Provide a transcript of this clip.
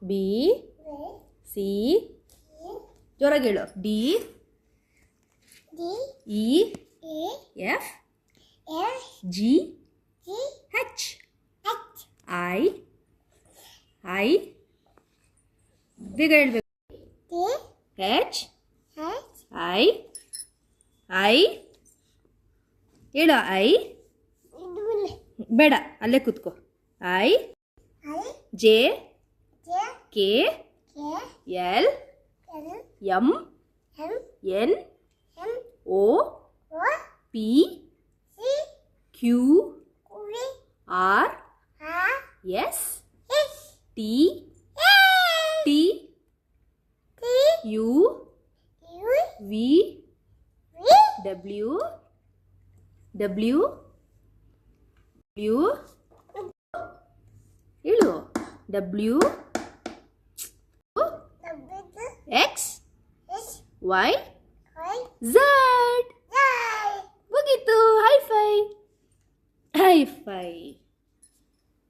B C ಜೋರಾಗಿ ಹೇಳು D E F G H I ಬೇಗ ಹೇಳ್ಬೇಕು ಹೆಚ್ ಐ ಹೇಳು ಐ ಬೇಡ ಅಲ್ಲೇ ಕೂತ್ಕೋ I J K L M N O P Q R S T U V W ಹೇಳು ಡಬ್ಲ್ಯೂ ಎಕ್ಸ್ ವೈ ಝಡ್ ಮುಗೀತು ಹೈ ಫೈ